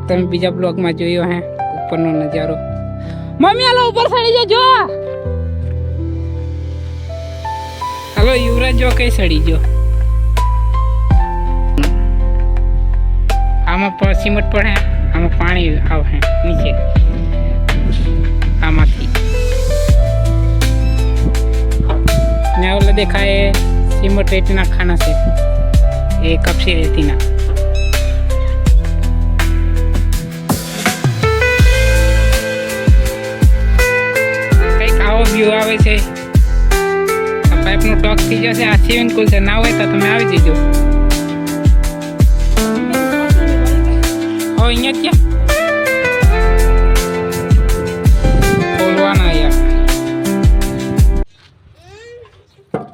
તમે બીજા બ્લોગમાં જોયો હે ઉપરનો નજારો. મમ્મી હાલો ઉપર સડી જજો. હાલો યુવરાજ જો કઈ સડી ગયો. આમાં પર સિમેન્ટ પડે, આમાં પાણી આવે નીચે આમાંથી ને ઓલા દેખાય સિમેન્ટ રેતીના ખાના છે, એ કપસી રેતીના. કઈક આવો વ્યૂ આવે છે. આ પાઇપનો ટોક થઈ જશે. આ સ્વિમિંગ પુલ છે, ના હોય તો તમે આવી જજો. અહીંયા ક્યાં ખોલવાના યાર.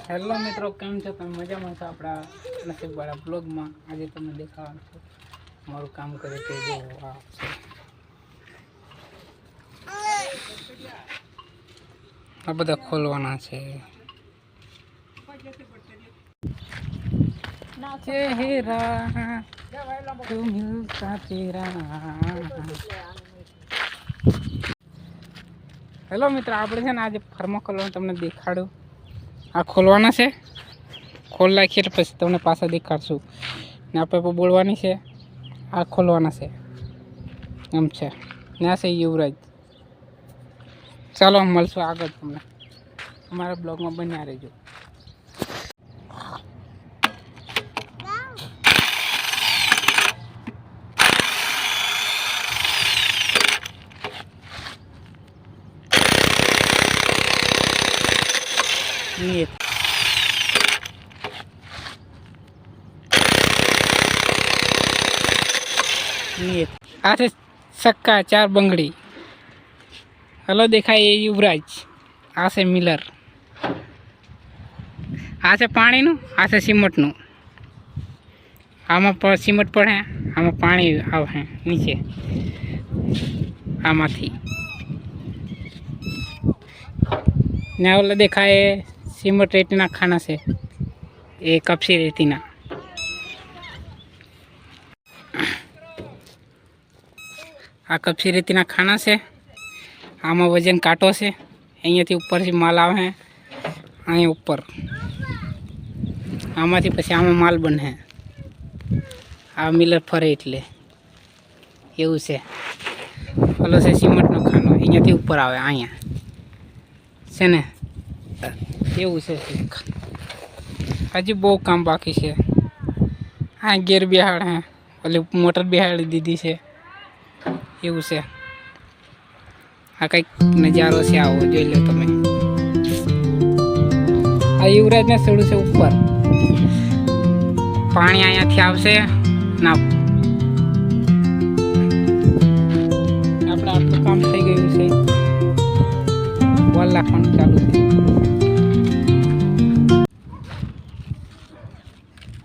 હેલો મિત્રો, કેમ છો તમે? મજામાં છો? આપણા નસીબવાળા બ્લોગમાં આજે તમને દેખાવાનું છે મારું કામ કરે તે. જો આ બધા ખોલવાના છે. ચહેરા તું મિલતા તેરા. હેલો મિત્રો, આપણે છે ને આજે ફર્મો ખોલવાનું તમને દેખાડું. આ ખોલવાના છે, ખોલ નાખીએ એટલે પછી તમને પાછા દેખાડશું. ને આપણે બોલવાની છે, આ ખોલવાના છે એમ છે. ને આ છે યુવરાજ. ચાલો મળશું આગળ તમને અમારા બ્લોગમાં. બન્યા રહેજો. આ છે સક્કા 4 બંગડી. હલો દેખાય એ યુવરાજ. આ છે મિલર. આ છે પાણીનું, આ છે સિમેન્ટનું. આમાં પર સિમેન્ટ પડે, આમાં પાણી આવે નીચે આમાંથી ને ઓલા દેખાય સિમેન્ટ રેતીના ખાના છે, એ કપસી રેતીના. આ કપસી રેતીના ખાના છે. આમાં વજન કાંટો છે. અહીંયાથી ઉપરથી માલ આવે અહીંયા ઉપર. આમાંથી પછી આમાં માલ બને. આ મિલર ફરે એટલે એવું છે. ઓલો છે સિમેન્ટનો ખાનો, અહીંયાથી ઉપર આવે અહીંયા છે ને, એવું છે. હજી બહુ કામ બાકી છે. હા ગેર બિહાડ હે, ઓલી મોટર બિહાડી દીધી છે એવું છે. આ કંઈક નજારો છે, આવો જોઈ લો તમે. આ યુવરાજને સડું છે ઉપર. પાણી અહીંયાથી આવશે ના. આપણે આટલું કામ થઈ ગયું છે. બોલ રાખવાનું ચાલુ છે.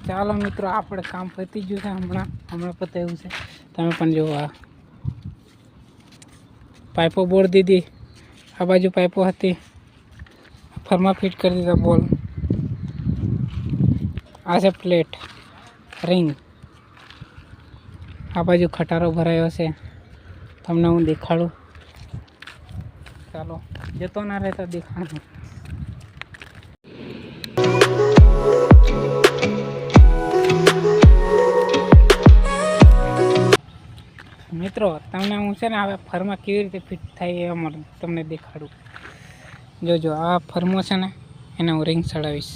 ચાલો મિત્રો, આપણે કામ પતી ગયું છે. હમણાં પતાવ્યું છે. તમે પણ જોવા પાઇપો બોર દીધી. આ બાજુ પાઇપો હતી, ફરમાં ફિટ કરી દીધા બોલ. આ છે પ્લેટ રિંગ. આ બાજુ ખટારો ભરાયો છે, તમને હું દેખાડું. ચાલો, જતો ના રહેતા દેખાડું. મિત્રો તમને હું છે ને હવે ફરમાં કેવી રીતે ફિટ થાય એ અમારે તમને દેખાડું. જોજો આ ફરમો છે ને, એને હું રિંગ ચડાવીશ.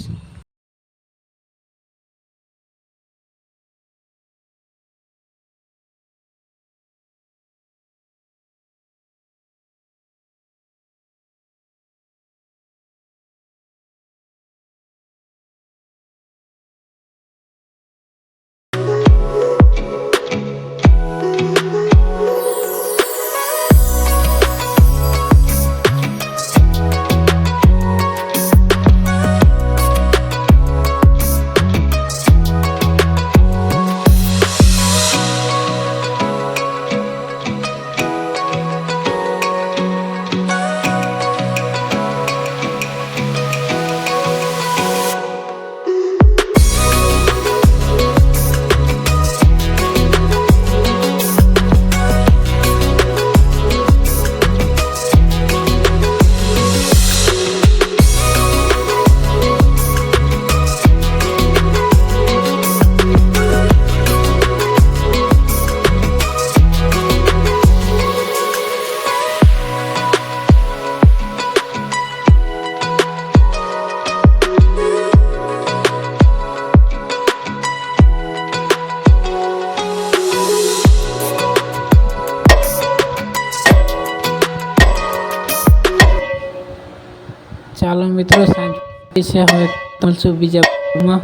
મિત્રો સાંજ છે, હવે મળશું બીજા ભાગમાં.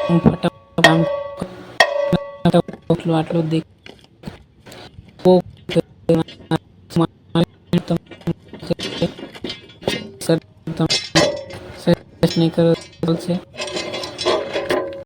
હું ફટાફટ કામ આટલું દેખ નહીં કરો છે.